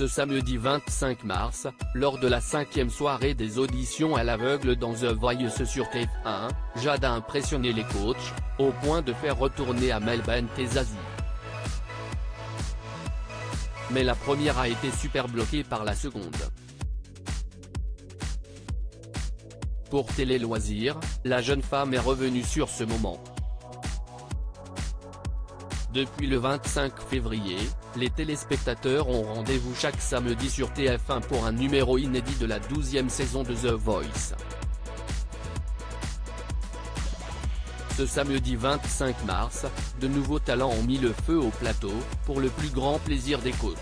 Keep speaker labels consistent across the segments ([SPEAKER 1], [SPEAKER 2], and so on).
[SPEAKER 1] Ce samedi 25 mars, lors de la 5e soirée des auditions à l'aveugle dans The Voice sur TF1, Jade a impressionné les coachs, au point de faire retourner Amel Bent et Zazie. Mais la première a été super bloquée par la seconde. Pour Télé Loisirs, la jeune femme est revenue sur ce moment. Depuis le 25 février, les téléspectateurs ont rendez-vous chaque samedi sur TF1 pour un numéro inédit de la 12e saison de The Voice. Ce samedi 25 mars, de nouveaux talents ont mis le feu au plateau, pour le plus grand plaisir des coachs.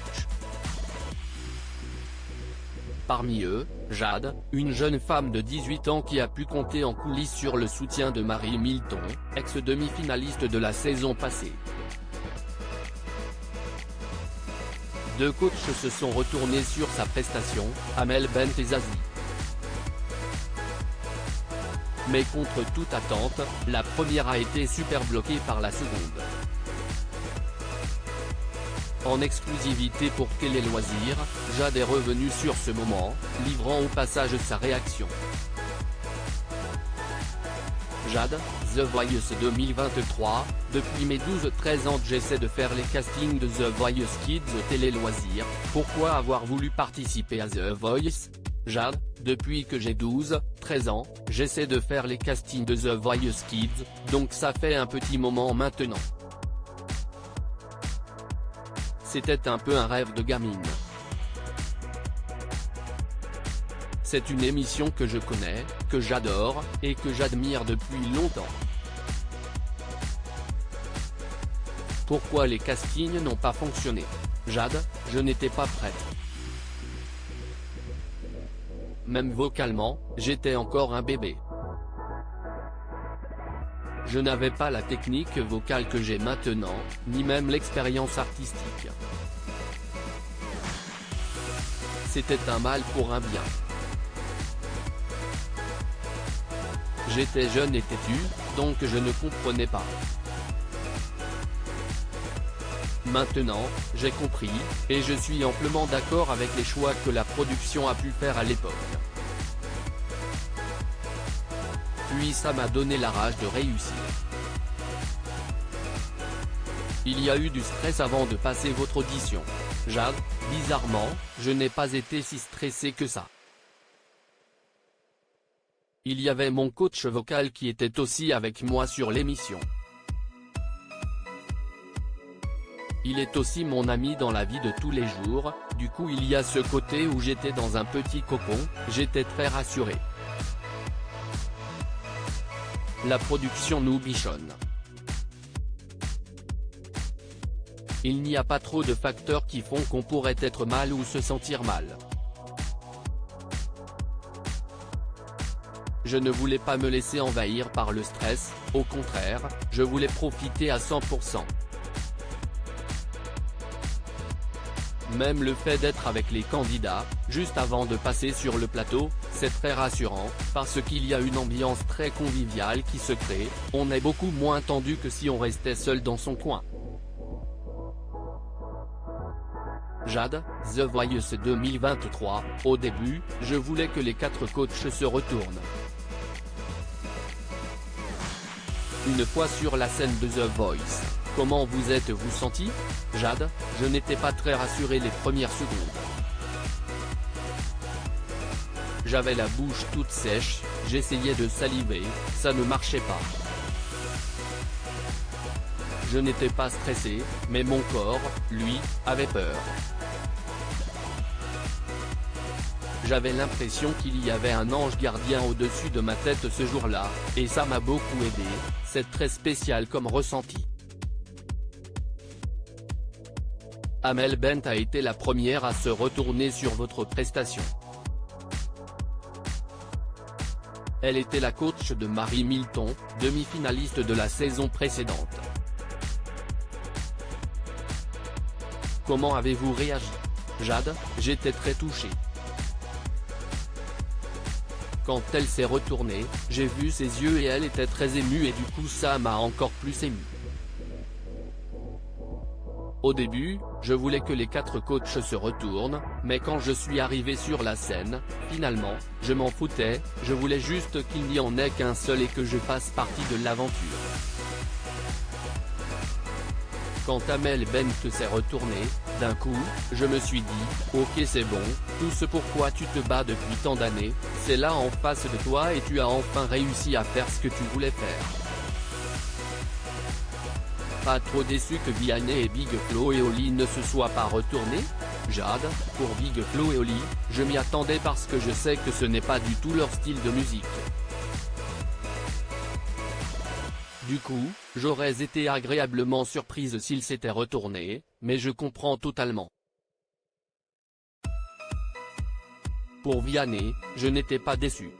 [SPEAKER 1] Parmi eux, Jade, une jeune femme de 18 ans qui a pu compter en coulisses sur le soutien de Marie Milton, ex-demi-finaliste de la saison passée. Deux coachs se sont retournés sur sa prestation, Amel Bent et Zazie. Mais contre toute attente, la première a été super bloquée par la seconde. En exclusivité pour Télé Loisirs, Jade est revenue sur ce moment, livrant au passage sa réaction. Jade, The Voice 2023, depuis mes 12-13 ans j'essaie de faire les castings de The Voice Kids Télé Loisirs, pourquoi avoir voulu participer à The Voice? Jade, depuis que j'ai 12-13 ans, j'essaie de faire les castings de The Voice Kids, donc ça fait un petit moment maintenant. C'était un peu un rêve de gamine. C'est une émission que je connais, que j'adore, et que j'admire depuis longtemps. Pourquoi les castings n'ont pas fonctionné? Jade, je n'étais pas prête. Même vocalement, j'étais encore un bébé. Je n'avais pas la technique vocale que j'ai maintenant, ni même l'expérience artistique. C'était un mal pour un bien. J'étais jeune et têtu, donc je ne comprenais pas. Maintenant, j'ai compris, et je suis amplement d'accord avec les choix que la production a pu faire à l'époque. Puis ça m'a donné la rage de réussir. Il y a eu du stress avant de passer votre audition. Jade, bizarrement, je n'ai pas été si stressé que ça. Il y avait mon coach vocal qui était aussi avec moi sur l'émission. Il est aussi mon ami dans la vie de tous les jours, du coup il y a ce côté où j'étais dans un petit cocon, j'étais très rassuré. La production nous bichonne. Il n'y a pas trop de facteurs qui font qu'on pourrait être mal ou se sentir mal. Je ne voulais pas me laisser envahir par le stress, au contraire, je voulais profiter à 100%. Même le fait d'être avec les candidats, juste avant de passer sur le plateau, c'est très rassurant, parce qu'il y a une ambiance très conviviale qui se crée, on est beaucoup moins tendu que si on restait seul dans son coin. Jade, The Voice 2023, au début, je voulais que les 4 coachs se retournent. Une fois sur la scène de The Voice, comment vous êtes-vous senti? Jade, je n'étais pas très rassuré les premières secondes. J'avais la bouche toute sèche, j'essayais de saliver, ça ne marchait pas. Je n'étais pas stressé, mais mon corps, lui, avait peur. J'avais l'impression qu'il y avait un ange gardien au-dessus de ma tête ce jour-là, et ça m'a beaucoup aidé, c'est très spécial comme ressenti. Amel Bent a été la première à se retourner sur votre prestation. Elle était la coach de Marie Milton, demi-finaliste de la saison précédente. Comment avez-vous réagi? Jade, j'étais très touché. Quand elle s'est retournée, j'ai vu ses yeux et elle était très émue et du coup ça m'a encore plus ému. Au début, je voulais que les 4 coachs se retournent, mais quand je suis arrivé sur la scène, finalement, je m'en foutais, je voulais juste qu'il n'y en ait qu'un seul et que je fasse partie de l'aventure. Quand Amel Bent s'est retourné, d'un coup, je me suis dit, ok c'est bon, tout ce pourquoi tu te bats depuis tant d'années, c'est là en face de toi et tu as enfin réussi à faire ce que tu voulais faire. Pas trop déçu que Vianney et Big Flo et Oli ne se soient pas retournés? Jade, pour Big Flo et Oli, je m'y attendais parce que je sais que ce n'est pas du tout leur style de musique. Du coup, j'aurais été agréablement surprise s'ils s'étaient retournés, mais je comprends totalement. Pour Vianney, je n'étais pas déçu.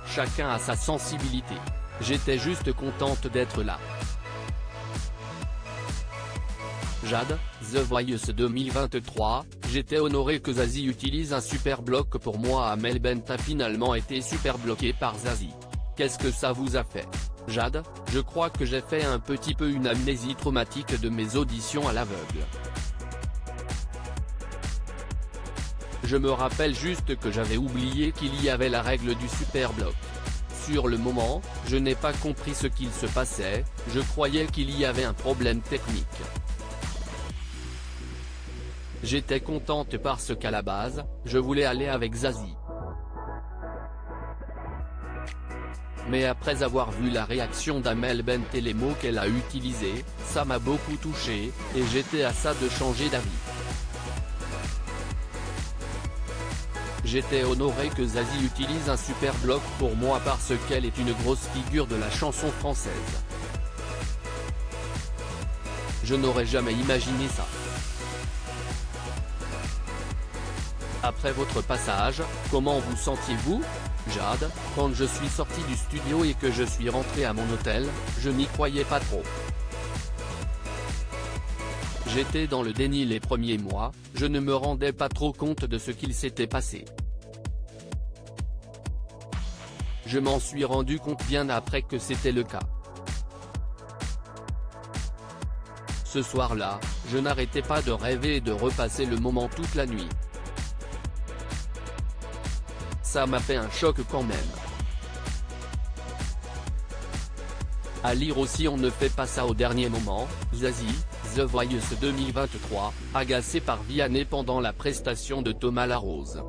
[SPEAKER 1] Chacun a sa sensibilité. J'étais juste contente d'être là. Jade, The Voice 2023, j'étais honoré que Zazie utilise un super bloc pour moi. Amel Bent a finalement été super bloqué par Zazie. Qu'est-ce que ça vous a fait? Jade, je crois que j'ai fait un petit peu une amnésie traumatique de mes auditions à l'aveugle. Je me rappelle juste que j'avais oublié qu'il y avait la règle du super bloc. Sur le moment, je n'ai pas compris ce qu'il se passait, je croyais qu'il y avait un problème technique. J'étais contente parce qu'à la base, je voulais aller avec Zazie. Mais après avoir vu la réaction d'Amel Bent et les mots qu'elle a utilisés, ça m'a beaucoup touché, et j'étais à ça de changer d'avis. J'étais honoré que Zazie utilise un super bloc pour moi parce qu'elle est une grosse figure de la chanson française. Je n'aurais jamais imaginé ça. Après votre passage, comment vous sentiez-vous? Jade, quand je suis sorti du studio et que je suis rentré à mon hôtel, je n'y croyais pas trop. J'étais dans le déni les premiers mois, je ne me rendais pas trop compte de ce qu'il s'était passé. Je m'en suis rendu compte bien après que c'était le cas. Ce soir-là, je n'arrêtais pas de rêver et de repasser le moment toute la nuit. Ça m'a fait un choc quand même. À lire aussi on ne fait pas ça au dernier moment, Zazie, The Voice 2023, agacé par Vianney pendant la prestation de Thomas Larose.